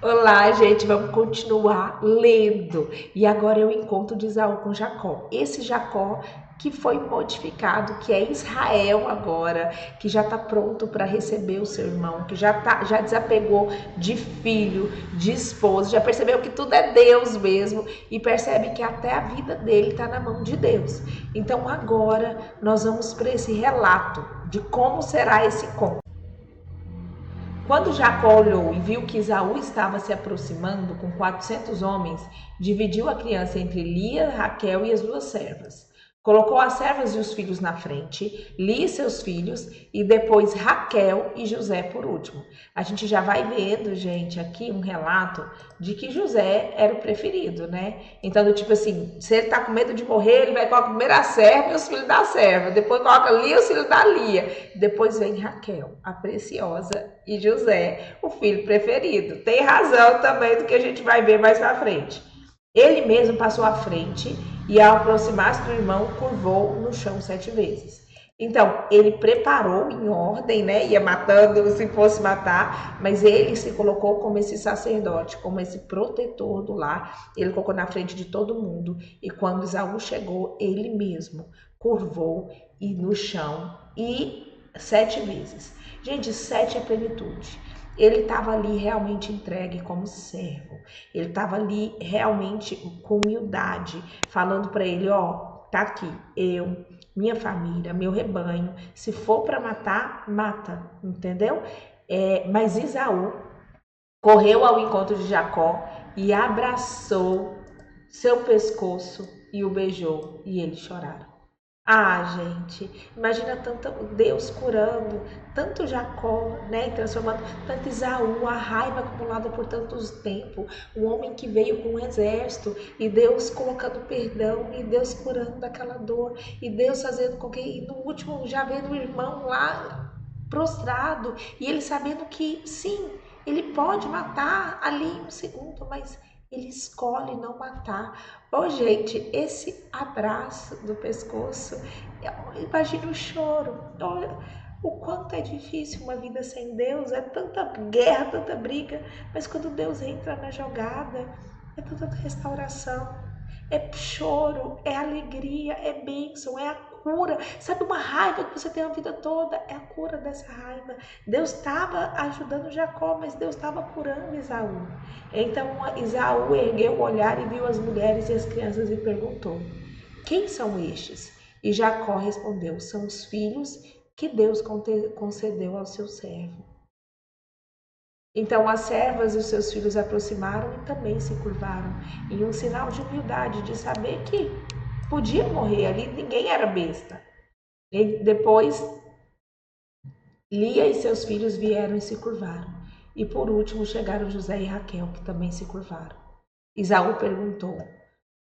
Olá, gente, vamos continuar lendo. E agora é o encontro de Esaú com Jacó. Esse Jacó que foi modificado, que é Israel agora, que já está pronto para receber o seu irmão, que já desapegou de filho, de esposo, já percebeu que tudo é Deus mesmo e percebe que até a vida dele está na mão de Deus. Então agora nós vamos para esse relato de como será esse encontro. Quando Jacó olhou e viu que Esaú estava se aproximando com 400 homens, dividiu a criança entre Lia, Raquel e as duas servas. Colocou as servas e os filhos na frente, Lia e seus filhos, e depois Raquel e José por último. A gente já vai vendo, gente, aqui um relato de que José era o preferido, né? Então, tipo assim, se ele tá com medo de morrer, ele vai colocar primeiro a serva e os filhos da serva, depois coloca Lia e os filhos da Lia, depois vem Raquel, a preciosa, e José, o filho preferido. Tem razão também do que a gente vai ver mais pra frente. Ele mesmo passou à frente e, ao aproximar-se do irmão, curvou no chão 7 vezes. Então, ele preparou em ordem, né? Ia matando se fosse matar, mas ele se colocou como esse sacerdote, como esse protetor do lar. Ele colocou na frente de todo mundo. E quando Esaú chegou, ele mesmo curvou e no chão e 7 vezes. Gente, 7 é plenitude. Ele estava ali realmente entregue como servo. Ele estava ali realmente com humildade, falando para ele, ó, tá aqui, eu, minha família, meu rebanho, se for para matar, mata, entendeu? Mas Esaú correu ao encontro de Jacó e abraçou seu pescoço e o beijou, e eles choraram. Ah, gente, imagina tanto Deus curando, tanto Jacó, né, transformando tanto Esaú, a raiva acumulada por tantos tempos, um homem que veio com um exército e Deus colocando perdão e Deus curando daquela dor e Deus fazendo com que, e no último, já vendo o irmão lá prostrado e ele sabendo que sim, ele pode matar ali em um segundo, mas ele escolhe não matar. Ô, gente, esse abraço do pescoço, imagina o choro. Olha o quanto é difícil uma vida sem Deus, é tanta guerra, tanta briga, mas quando Deus entra na jogada, é tanta restauração, é choro, é alegria, é bênção, é a cura. Sabe uma raiva que você tem a vida toda? É a cura dessa raiva. Deus estava ajudando Jacó, mas Deus estava curando Esaú. Então Esaú ergueu o olhar e viu as mulheres e as crianças e perguntou: quem são estes? E Jacó respondeu: são os filhos que Deus concedeu ao seu servo. Então as servas e os seus filhos aproximaram e também se curvaram, em um sinal de humildade, de saber que podia morrer ali, ninguém era besta. E depois Lia e seus filhos vieram e se curvaram. E por último chegaram José e Raquel, que também se curvaram. Esaú perguntou: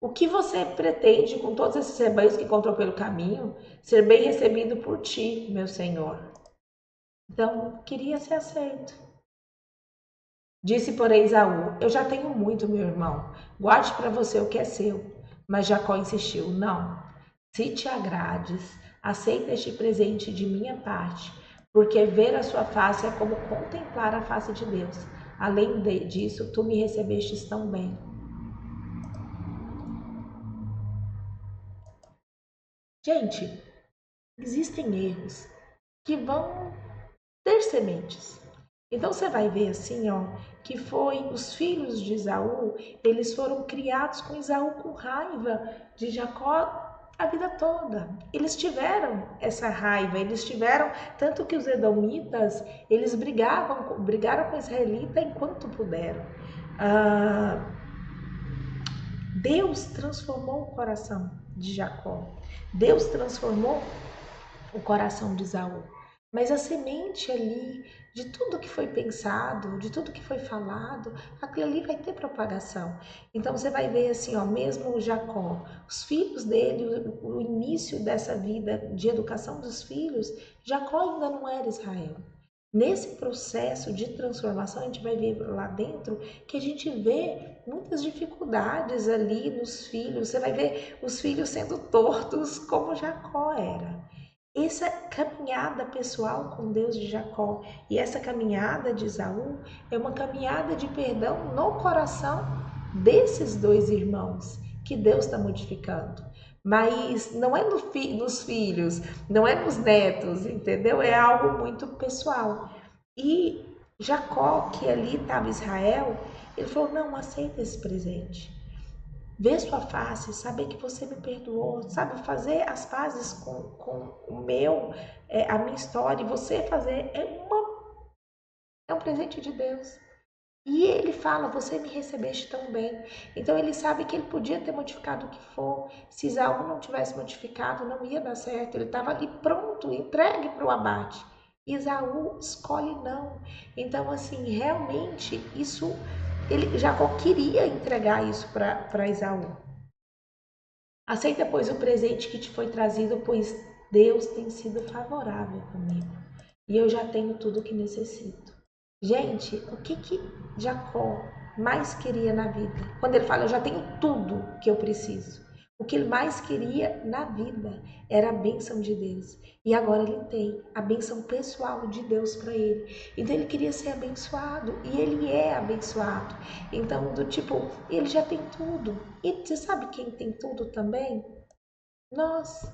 o que você pretende com todos esses rebanhos que encontrou pelo caminho? Ser bem recebido por ti, meu senhor. Então, queria ser aceito. Disse, porém, Esaú: eu já tenho muito, meu irmão. Guarde para você o que é seu. Mas Jacó insistiu: não. Se te agrades, aceita este presente de minha parte, porque ver a sua face é como contemplar a face de Deus. Além disso, tu me recebestes tão bem. Gente, existem erros que vão ter sementes. Então você vai ver assim, ó, que foi os filhos de Esaú, eles foram criados com Esaú com raiva de Jacó a vida toda. Eles tiveram essa raiva, eles tiveram tanto que os edomitas, eles brigaram com Israelita enquanto puderam. Ah, Deus transformou o coração de Jacó. Deus transformou o coração de Esaú. Mas a semente ali, de tudo que foi pensado, de tudo que foi falado, aquilo ali vai ter propagação. Então você vai ver assim, ó, mesmo o Jacó, os filhos dele, o início dessa vida de educação dos filhos, Jacó ainda não era Israel. Nesse processo de transformação, a gente vai ver lá dentro que a gente vê muitas dificuldades ali nos filhos. Você vai ver os filhos sendo tortos como Jacó era. essa caminhada pessoal com Deus de Jacó e essa caminhada de Esaú é uma caminhada de perdão no coração desses dois irmãos que Deus está modificando. Mas não é nos filhos, não é nos netos, entendeu? É algo muito pessoal. E Jacó, que ali estava Israel, ele falou: não, aceita esse presente. Ver sua face, saber que você me perdoou, sabe? Fazer as pazes com o meu, a minha história, e você fazer é um presente de Deus. E ele fala: você me recebeste tão bem. Então ele sabe que ele podia ter modificado o que for. Se Isaú não tivesse modificado, não ia dar certo. Ele estava ali pronto, entregue para o abate. Isaú escolhe não. Então, assim, realmente, Jacó queria entregar isso para Esaú. Aceita, pois, o presente que te foi trazido, pois Deus tem sido favorável comigo. E eu já tenho tudo o que necessito. Gente, o que Jacó mais queria na vida? Quando ele fala, eu já tenho tudo que eu preciso. O que ele mais queria na vida era a bênção de Deus. E agora ele tem a bênção pessoal de Deus para ele. Então ele queria ser abençoado e ele é abençoado. Então, do tipo, ele já tem tudo. E você sabe quem tem tudo também? Nós.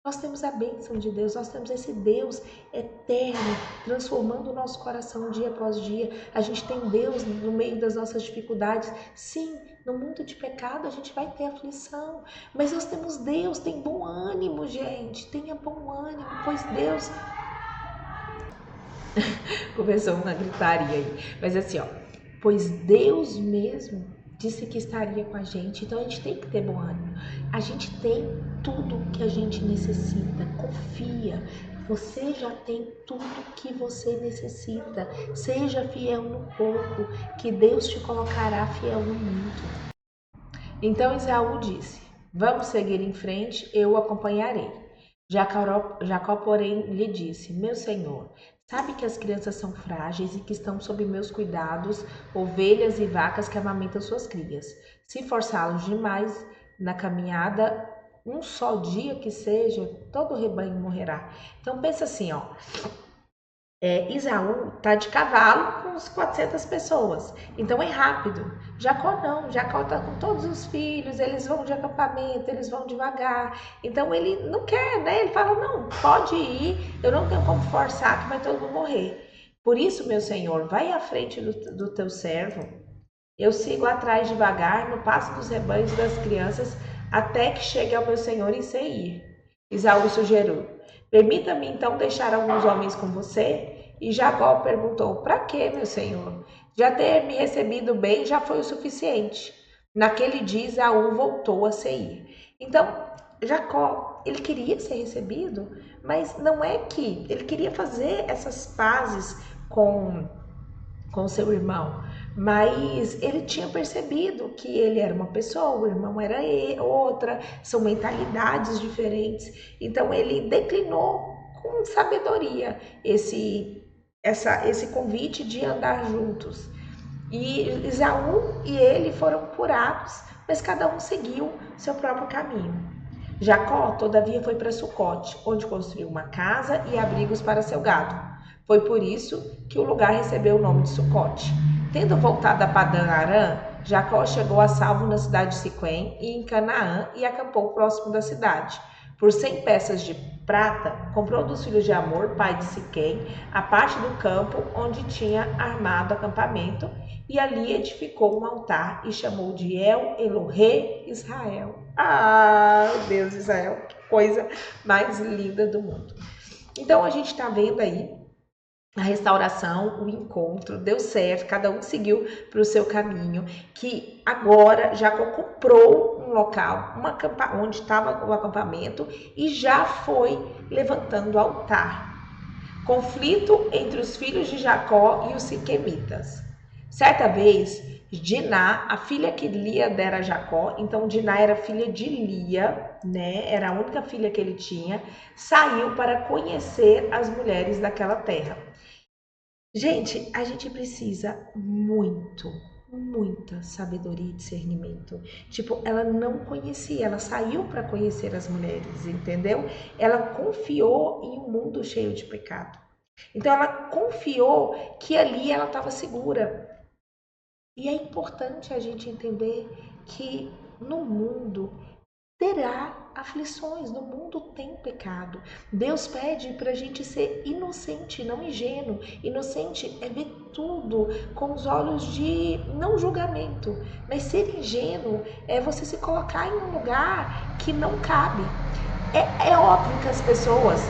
Nós temos a bênção de Deus, nós temos esse Deus eterno, transformando o nosso coração dia após dia. A gente tem Deus no meio das nossas dificuldades. Sim, no mundo de pecado a gente vai ter aflição, mas nós temos Deus, tem bom ânimo, gente. Tenha bom ânimo, pois Deus... Começou uma gritaria aí, mas assim, ó, pois Deus mesmo disse que estaria com a gente, então a gente tem que ter bom ânimo. A gente tem tudo que a gente necessita, confia. Você já tem tudo que você necessita. Seja fiel no pouco, que Deus te colocará fiel no muito. Então Esaú disse: vamos seguir em frente, eu o acompanharei. Jacó, porém, lhe disse: meu senhor, sabe que as crianças são frágeis e que estão sob meus cuidados, ovelhas e vacas que amamentam suas crias. Se forçá-los demais na caminhada, um só dia que seja, todo o rebanho morrerá. Então pensa assim, ó. Isaú tá de cavalo com uns 400 pessoas, então é rápido. Jacó não, Jacó tá com todos os filhos, eles vão de acampamento, eles vão devagar. Então ele não quer, né? Ele fala: não, pode ir, eu não tenho como forçar que vai todo mundo morrer. Por isso, meu senhor, vai à frente do teu servo, eu sigo atrás devagar no passo dos rebanhos das crianças até que chegue ao meu senhor em Seir. Isaú sugeriu: permita-me então deixar alguns homens com você? E Jacó perguntou: para quê, meu senhor? Já ter me recebido bem já foi o suficiente. Naquele dia Isaú voltou a Seir. Então, Jacó, ele queria ser recebido, mas não é que ele queria fazer essas pazes com seu irmão, mas ele tinha percebido que ele era uma pessoa, o irmão era outra, são mentalidades diferentes. Então ele declinou com sabedoria esse convite de andar juntos. E Esaú e ele foram curados, mas cada um seguiu seu próprio caminho. Jacó, todavia, foi para Sucote, onde construiu uma casa e abrigos para seu gado. Foi por isso que o lugar recebeu o nome de Sucote. Tendo voltado a Padã Arã, Jacó chegou a salvo na cidade de Siquém e em Canaã e acampou próximo da cidade. Por 100 peças de prata, comprou dos filhos de Amor, pai de Siquém, a parte do campo onde tinha armado acampamento, e ali edificou um altar e chamou de El Elohe Israel. Ah, Deus de Israel, que coisa mais linda do mundo. Então a gente está vendo aí a restauração, o encontro, deu certo, cada um seguiu para o seu caminho, que agora Jacó comprou um local, onde estava o acampamento, e já foi levantando o altar. Conflito entre os filhos de Jacó e os siquemitas. Certa vez, Diná, a filha que Lia dera a Jacó, então Diná era filha de Lia, né? Era a única filha que ele tinha, saiu para conhecer as mulheres daquela terra. Gente, a gente precisa muito, muita sabedoria e discernimento. Tipo, ela não conhecia, ela saiu para conhecer as mulheres, entendeu? Ela confiou em um mundo cheio de pecado. Então ela confiou que ali ela estava segura. E é importante a gente entender que no mundo terá aflições, no mundo tem pecado. Deus pede para a gente ser inocente, não ingênuo. Inocente é ver tudo com os olhos de não julgamento, mas ser ingênuo é você se colocar em um lugar que não cabe. É óbvio que as pessoas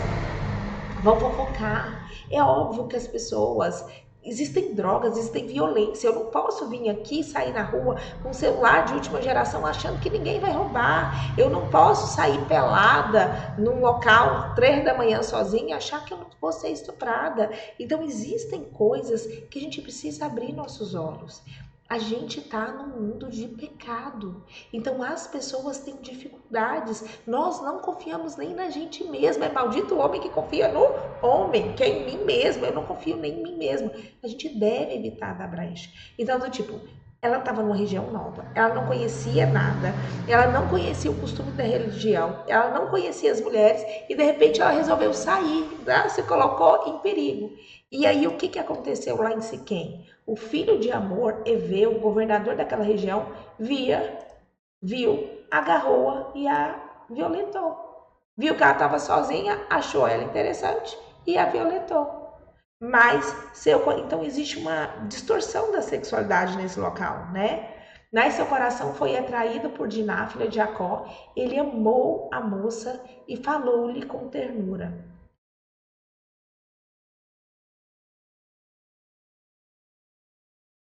vão fofocar, é óbvio que as pessoas existem drogas, existem violência. Eu não posso vir aqui sair na rua com um celular de última geração achando que ninguém vai roubar. Eu não posso sair pelada num local 3 da manhã sozinha e achar que eu não vou ser estuprada. Então existem coisas que a gente precisa abrir nossos olhos. A gente está num mundo de pecado. Então as pessoas têm dificuldades. Nós não confiamos nem na gente mesma. É maldito o homem que confia no homem, que é em mim mesmo. Eu não confio nem em mim mesma. A gente deve evitar dar brecha. Então, do tipo, ela estava numa região nova, ela não conhecia nada, ela não conhecia o costume da religião, ela não conhecia as mulheres e de repente ela resolveu sair, né? Se colocou em perigo. E aí o que aconteceu lá em Siquém? O filho de Amor, Eveu, o governador daquela região, viu, agarrou-a e a violentou. Viu que ela estava sozinha, achou ela interessante e a violentou. Mas, então existe uma distorção da sexualidade nesse local, né? Mas seu coração foi atraído por Diná, filha de Jacó. Ele amou a moça e falou-lhe com ternura.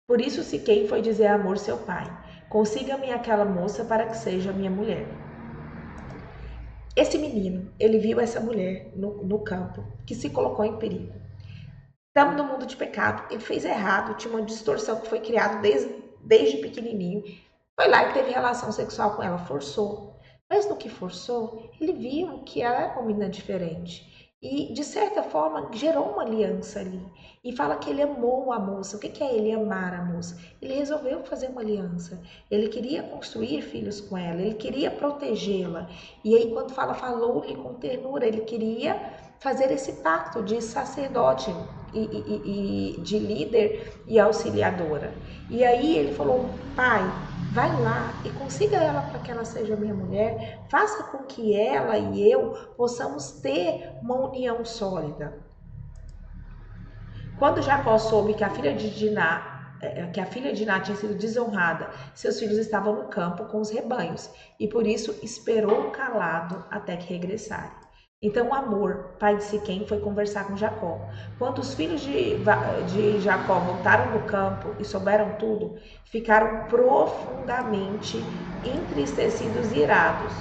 Por isso Siquém foi dizer a Amor, seu pai: consiga-me aquela moça para que seja minha mulher. Esse menino, ele viu essa mulher no campo, que se colocou em perigo. Estamos no mundo de pecado, ele fez errado, tinha uma distorção que foi criada desde pequenininho. Foi lá e teve relação sexual com ela, forçou. Mas no que forçou, ele viu que ela era uma menina diferente. E, de certa forma, gerou uma aliança ali. E fala que ele amou a moça. O que é ele amar a moça? Ele resolveu fazer uma aliança. Ele queria construir filhos com ela, ele queria protegê-la. E aí, quando falou-lhe com ternura, ele queria fazer esse pacto de sacerdote e de líder e auxiliadora. E aí ele falou: pai, vai lá e consiga ela para que ela seja minha mulher, faça com que ela e eu possamos ter uma união sólida. Quando Jacó soube que a filha de Diná tinha sido desonrada, seus filhos estavam no campo com os rebanhos, e por isso esperou calado até que regressasse. Então Amor, pai de Siquém, foi conversar com Jacó. Quando os filhos de Jacó voltaram do campo e souberam tudo, ficaram profundamente entristecidos e irados,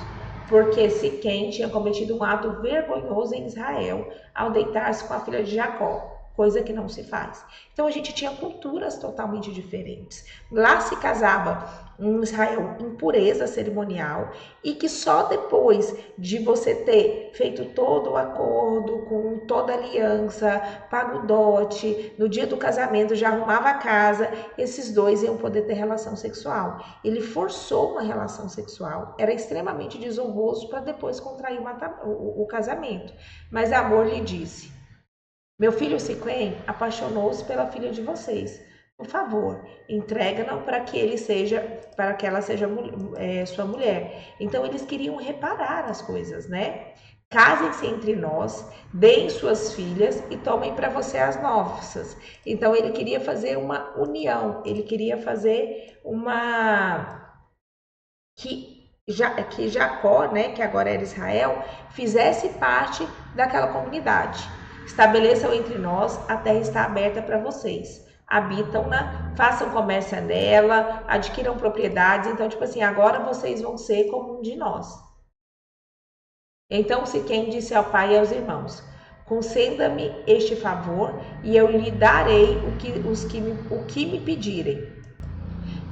porque Siquém tinha cometido um ato vergonhoso em Israel ao deitar-se com a filha de Jacó, coisa que não se faz. Então a gente tinha culturas totalmente diferentes. Lá se casava em Israel impureza cerimonial e que só depois de você ter feito todo o acordo, com toda a aliança, pago o dote, no dia do casamento já arrumava a casa, esses dois iam poder ter relação sexual. Ele forçou uma relação sexual, era extremamente desonroso para depois contrair o casamento. Mas Amor lhe disse: meu filho Siquém apaixonou-se pela filha de vocês. Por favor, entrega-na para que ela seja sua mulher. Então eles queriam reparar as coisas, né? Casem-se entre nós, deem suas filhas e tomem para você as nossas. Então ele queria fazer uma união, ele queria fazer que Jacó, né, que agora era Israel, fizesse parte daquela comunidade. Estabeleçam entre nós, a terra está aberta para vocês. Habitam-na, façam comércio nela, adquiram propriedades. Então, tipo assim, agora vocês vão ser como um de nós. Então Siquém disse ao pai e aos irmãos: conceda-me este favor e eu lhe darei o que me pedirem.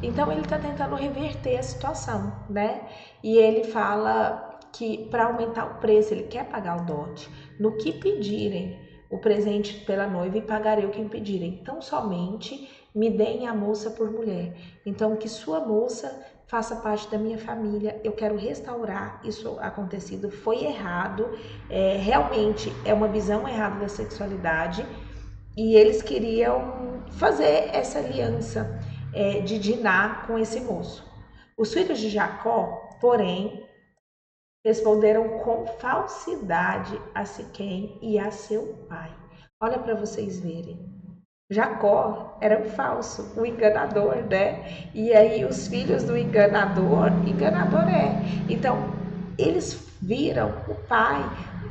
Então ele está tentando reverter a situação, né? E ele fala que para aumentar o preço, ele quer pagar o dote. No que pedirem o presente pela noiva e pagarei o que me pedirem. Então somente me deem a moça por mulher. Então, que sua moça faça parte da minha família, eu quero restaurar isso acontecido, foi errado, realmente é uma visão errada da sexualidade, e eles queriam fazer essa aliança de Diná com esse moço. Os filhos de Jacó, porém, responderam com falsidade a Siquém e a seu pai. Olha para vocês verem. Jacó era um falso, um enganador, né? E aí os filhos do enganador é. Então, eles viram o pai,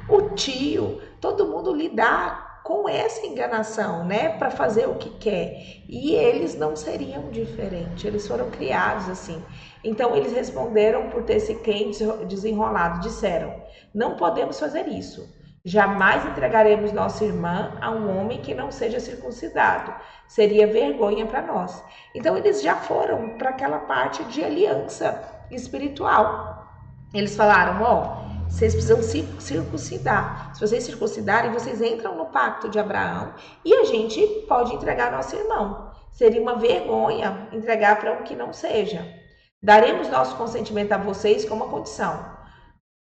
o tio, todo mundo lidar com essa enganação, né? Para fazer o que quer. E eles não seriam diferentes, eles foram criados assim. Então, eles responderam por ter Siquém desenrolado, disseram, não podemos fazer isso. Jamais entregaremos nossa irmã a um homem que não seja circuncidado. Seria vergonha para nós. Então eles já foram para aquela parte de aliança espiritual. Eles falaram, vocês precisam circuncidar. Se vocês circuncidarem, vocês entram no pacto de Abraão e a gente pode entregar nosso irmão. Seria uma vergonha entregar para um que não seja. Daremos nosso consentimento a vocês com uma condição,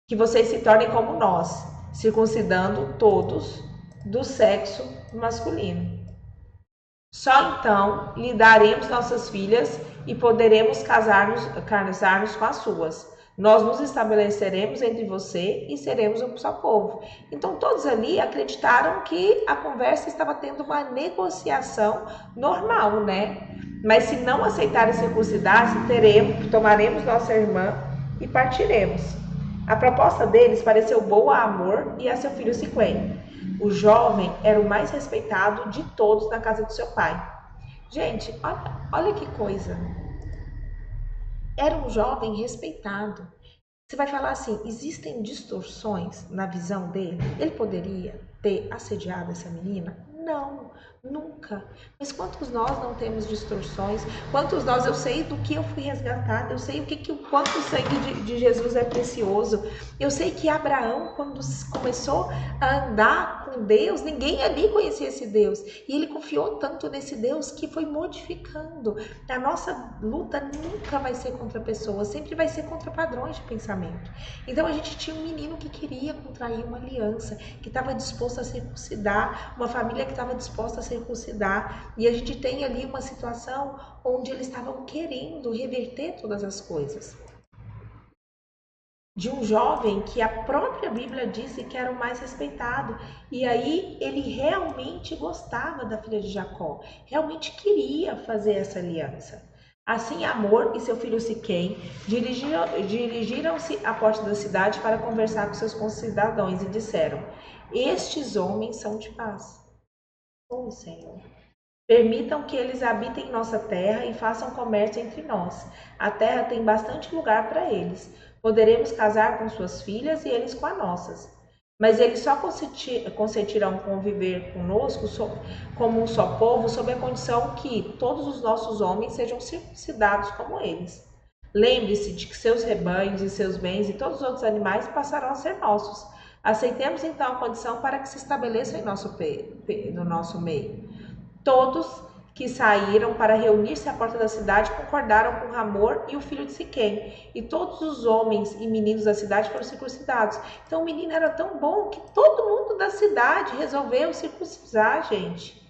que vocês se tornem como nós, circuncidando todos do sexo masculino. Só então lhe daremos nossas filhas e poderemos casar-nos com as suas. Nós nos estabeleceremos entre você e seremos um só povo. Então todos ali acreditaram que a conversa estava tendo uma negociação normal, né? Mas se não aceitarem circuncidar-se, tomaremos nossa irmã e partiremos. A proposta deles pareceu boa a Amor e a seu filho Siquém. O jovem era o mais respeitado de todos na casa de seu pai. Gente, olha que coisa. Era um jovem respeitado. Você vai falar assim, existem distorções na visão dele? Ele poderia ter assediado essa menina? Não, nunca. Mas quantos nós não temos distorções? Quantos nós, eu sei do que eu fui resgatada, eu sei quanto o sangue de Jesus é precioso. Eu sei que Abraão, quando começou a andar com Deus, ninguém ali conhecia esse Deus. E ele confiou tanto nesse Deus que foi modificando. A nossa luta nunca vai ser contra pessoas, sempre vai ser contra padrões de pensamento. Então a gente tinha um menino que queria contrair uma aliança, que estava disposto a circuncidar, uma família que estava disposta a circuncidar, e a gente tem ali uma situação onde eles estavam querendo reverter todas as coisas. De um jovem que a própria Bíblia disse que era o mais respeitado, e aí ele realmente gostava da filha de Jacó, realmente queria fazer essa aliança. Assim, Amor e seu filho Siquém dirigiram-se à porta da cidade para conversar com seus concidadãos e disseram, estes homens são de paz. Senhor, permitam que eles habitem nossa terra e façam comércio entre nós. A terra tem bastante lugar para eles. Poderemos casar com suas filhas e eles com as nossas. Mas eles só consentirão conviver conosco como um só povo sob a condição que todos os nossos homens sejam circuncidados como eles. Lembre-se de que seus rebanhos e seus bens e todos os outros animais passarão a ser nossos. Aceitemos então a condição para que se estabeleça no nosso meio. Todos que saíram para reunir-se à porta da cidade concordaram com Hamor e o filho de Siquém, e todos os homens e meninos da cidade foram circuncidados. Então o menino era tão bom que todo mundo da cidade resolveu circuncidar, gente.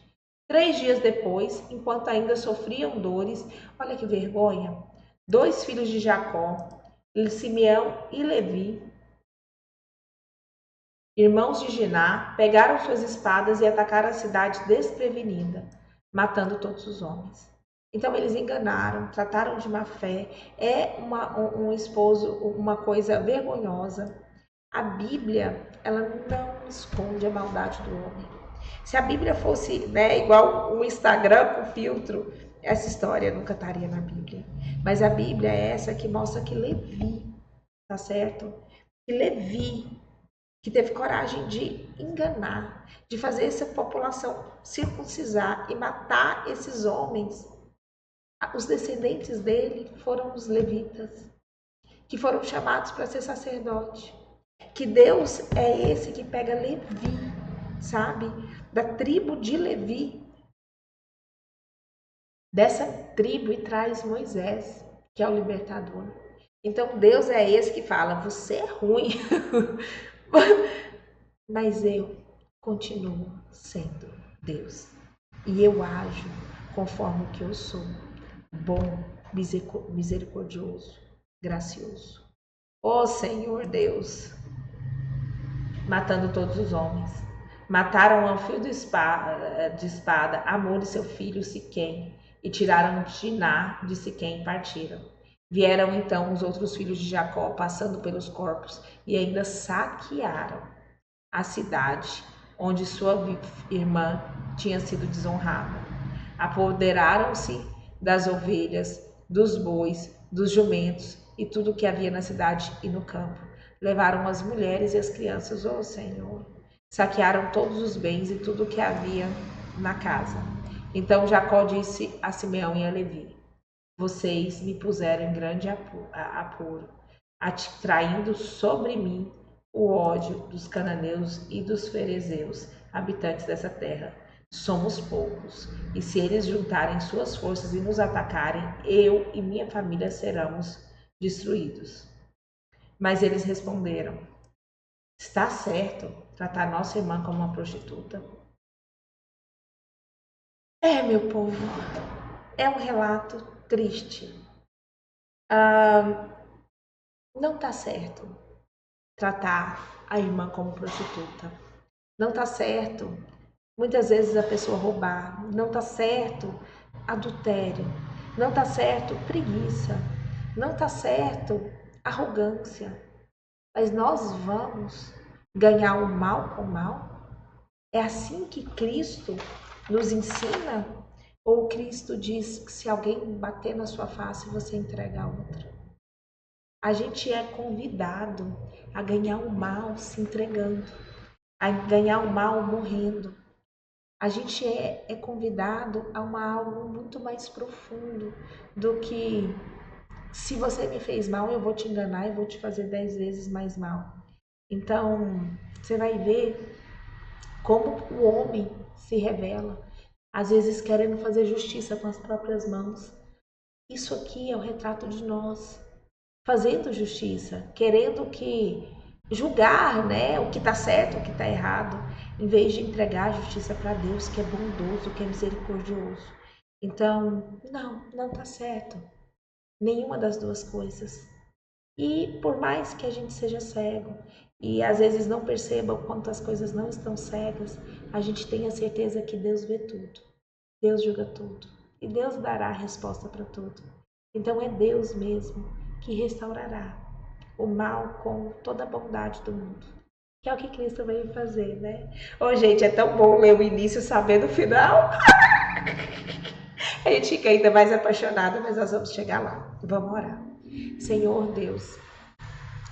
3 dias depois, enquanto ainda sofriam dores, olha que vergonha, 2 filhos de Jacó, Simeão e Levi, irmãos de Diná, pegaram suas espadas e atacaram a cidade desprevenida, matando todos os homens. Então eles enganaram, trataram de má fé. É um esposo, uma coisa vergonhosa. A Bíblia, ela não esconde a maldade do homem. Se a Bíblia fosse, igual o Instagram com filtro, essa história nunca estaria na Bíblia. Mas a Bíblia é essa que mostra que Levi, tá certo? Que Levi, que teve coragem de enganar, de fazer essa população circuncisar e matar esses homens. Os descendentes dele foram os levitas, que foram chamados para ser sacerdote. Que Deus é esse que pega Levi, sabe? Da tribo de Levi. dessa tribo e traz Moisés, que é o libertador. Então Deus é esse que fala: você é ruim, mas eu continuo sendo Deus. E eu ajo conforme o que eu sou: bom, misericordioso, gracioso. Ó Senhor Deus, matando todos os homens. Mataram ao fio de espada Amor e seu filho Siquém, e tiraram Diná de Siquém e partiram. Vieram então os outros filhos de Jacó, passando pelos corpos, e ainda saquearam a cidade onde sua irmã tinha sido desonrada. Apoderaram-se das ovelhas, dos bois, dos jumentos e tudo o que havia na cidade e no campo. Levaram as mulheres e as crianças, ó Senhor. Saquearam todos os bens e tudo o que havia na casa. Então Jacó disse a Simeão e a Levi: vocês me puseram em grande apuro, atraindo sobre mim o ódio dos cananeus e dos ferezeus, habitantes dessa terra. Somos poucos, e se eles juntarem suas forças e nos atacarem, eu e minha família seremos destruídos. Mas eles responderam: está certo tratar nossa irmã como uma prostituta? Meu povo, é um relato triste. Não está certo tratar a irmã como prostituta. Não está certo, muitas vezes, a pessoa roubar. Não está certo adultério. Não está certo preguiça. Não está certo arrogância. Mas nós vamos ganhar o mal com o mal? É assim que Cristo nos ensina? Ou Cristo diz que se alguém bater na sua face, você entrega a outra? A gente é convidado a ganhar o mal se entregando, a ganhar o mal morrendo. A gente é convidado a algo muito mais profundo do que se você me fez mal, eu vou te enganar e vou te fazer 10 vezes mais mal. Então, você vai ver como o homem se revela, às vezes querendo fazer justiça com as próprias mãos. Isso aqui é o retrato de nós, fazendo justiça, querendo que julgar, né, o que está certo, o que está errado, em vez de entregar a justiça para Deus, que é bondoso, que é misericordioso. Então, não está certo. Nenhuma das duas coisas. E por mais que a gente seja cego e às vezes não perceba o quanto as coisas não estão cegas, a gente tem a certeza que Deus vê tudo. Deus julga tudo. E Deus dará a resposta para tudo. Então é Deus mesmo que restaurará o mal com toda a bondade do mundo. Que é o que Cristo veio fazer, né? Ô, gente, é tão bom ler o início sabendo o final. A gente fica ainda mais apaixonada, mas nós vamos chegar lá. Vamos orar. Senhor Deus,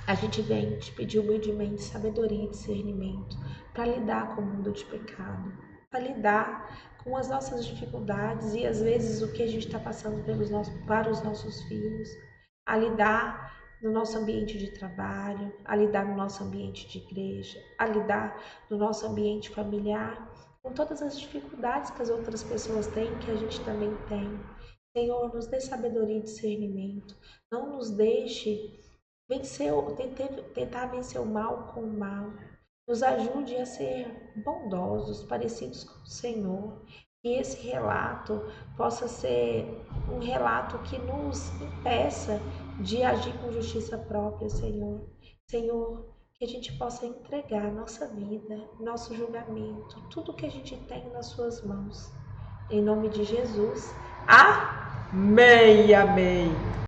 a gente vem te pedir humildemente sabedoria e discernimento para lidar com o mundo de pecado, para lidar com as nossas dificuldades e às vezes o que a gente está passando para os nossos filhos, a lidar no nosso ambiente de trabalho, a lidar no nosso ambiente de igreja, a lidar no nosso ambiente familiar, com todas as dificuldades que as outras pessoas têm, que a gente também tem. Senhor, nos dê sabedoria e discernimento, não nos deixe tentar vencer o mal com o mal. Nos ajude a ser bondosos, parecidos com o Senhor. Que esse relato possa ser um relato que nos impeça de agir com justiça própria, Senhor. Senhor, que a gente possa entregar nossa vida, nosso julgamento, tudo que a gente tem nas suas mãos. Em nome de Jesus. Amém, amém.